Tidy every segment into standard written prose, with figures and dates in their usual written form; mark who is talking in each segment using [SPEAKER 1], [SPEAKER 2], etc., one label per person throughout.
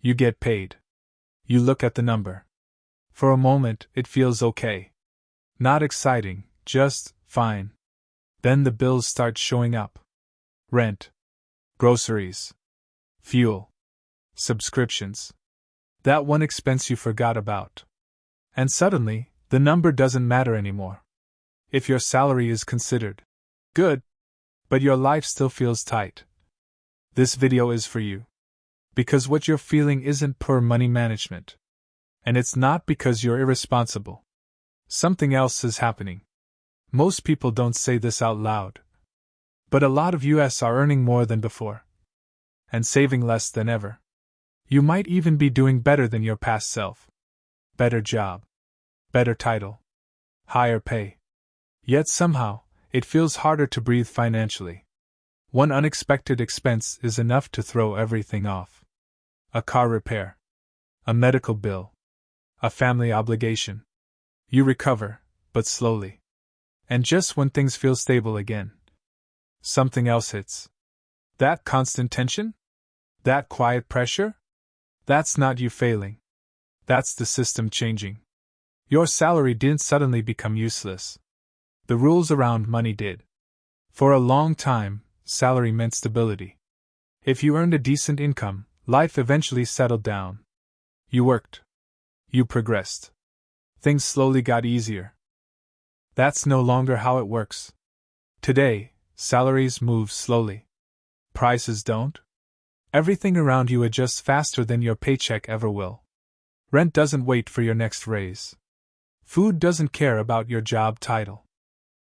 [SPEAKER 1] You get paid. You look at the number. For a moment, it feels okay. Not exciting, just fine. Then the bills start showing up. Rent. Groceries. Fuel. Subscriptions. That one expense you forgot about. And suddenly, the number doesn't matter anymore. If your salary is considered good, but your life still feels tight, this video is for you. Because what you're feeling isn't poor money management. And it's not because you're irresponsible. Something else is happening. Most people don't say this out loud. But a lot of us are earning more than before. And saving less than ever. You might even be doing better than your past self. Better job. Better title. Higher pay. Yet somehow, it feels harder to breathe financially. One unexpected expense is enough to throw everything off. A car repair. A medical bill. A family obligation. You recover, but slowly. And just when things feel stable again, something else hits. That constant tension? That quiet pressure? That's not you failing. That's the system changing. Your salary didn't suddenly become useless. The rules around money did. For a long time, salary meant stability. If you earned a decent income, life eventually settled down. You worked. You progressed. Things slowly got easier. That's no longer how it works. Today, salaries move slowly. Prices don't. Everything around you adjusts faster than your paycheck ever will. Rent doesn't wait for your next raise. Food doesn't care about your job title.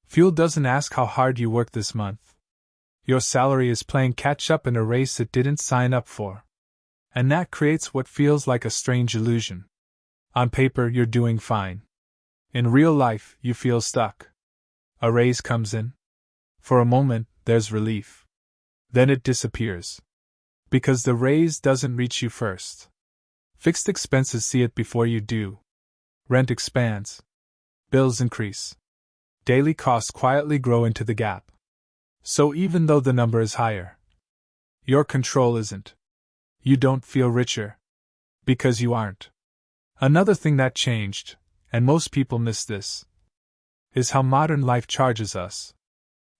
[SPEAKER 1] Fuel doesn't ask how hard you worked this month. Your salary is playing catch-up in a race it didn't sign up for. And that creates what feels like a strange illusion. On paper, you're doing fine. In real life, you feel stuck. A raise comes in. For a moment, there's relief. Then it disappears. Because the raise doesn't reach you first. Fixed expenses see it before you do. Rent expands. Bills increase. Daily costs quietly grow into the gap. So even though the number is higher, your control isn't. You don't feel richer. Because you aren't. Another thing that changed, and most people miss this, is how modern life charges us.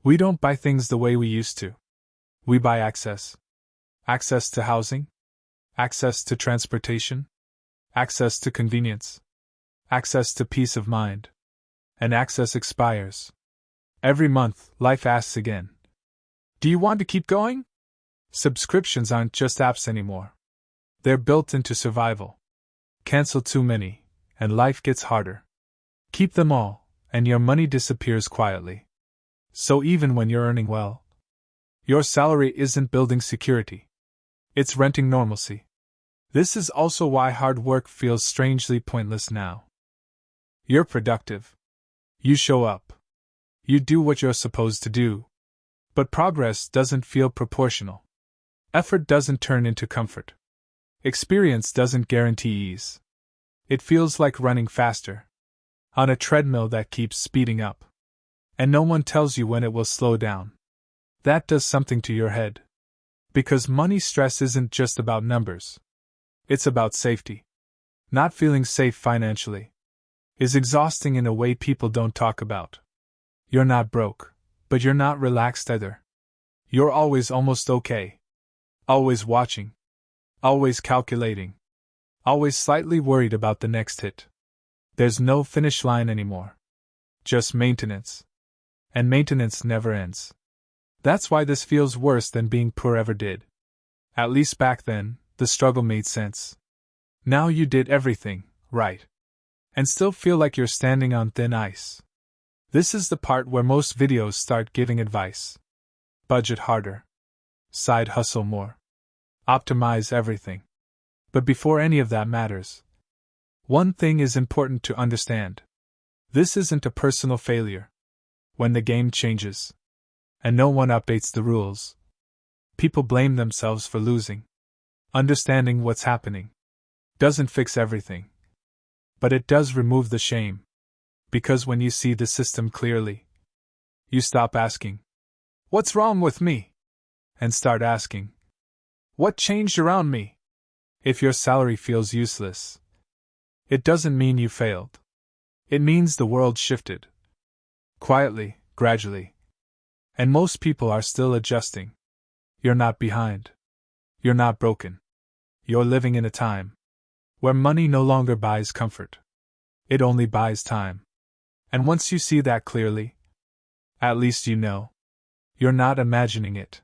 [SPEAKER 1] We don't buy things the way we used to. We buy access. Access to housing. Access to transportation. Access to convenience. Access to peace of mind. And access expires. Every month, life asks again. Do you want to keep going? Subscriptions aren't just apps anymore. They're built into survival. Cancel too many, and life gets harder. Keep them all, and your money disappears quietly. So even when you're earning well, your salary isn't building security. It's renting normalcy. This is also why hard work feels strangely pointless now. You're productive. You show up. You do what you're supposed to do. But progress doesn't feel proportional. Effort doesn't turn into comfort. Experience doesn't guarantee ease. It feels like running faster. On a treadmill that keeps speeding up. And no one tells you when it will slow down. That does something to your head. Because money stress isn't just about numbers. It's about safety. Not feeling safe financially is exhausting in a way people don't talk about. You're not broke, but you're not relaxed either. You're always almost okay. Always watching. Always calculating. Always slightly worried about the next hit. There's no finish line anymore. Just maintenance. And maintenance never ends. That's why this feels worse than being poor ever did. At least back then, the struggle made sense. Now you did everything right. And still feel like you're standing on thin ice. This is the part where most videos start giving advice. Budget harder. Side hustle more. Optimize everything. But before any of that matters, one thing is important to understand. This isn't a personal failure. When the game changes, and no one updates the rules, people blame themselves for losing. Understanding what's happening doesn't fix everything. But it does remove the shame. Because when you see the system clearly, you stop asking, "What's wrong with me?" and start asking, "What changed around me?" If your salary feels useless, it doesn't mean you failed. It means the world shifted. Quietly, gradually. And most people are still adjusting. You're not behind. You're not broken. You're living in a time where money no longer buys comfort. It only buys time. And once you see that clearly, at least you know you're not imagining it.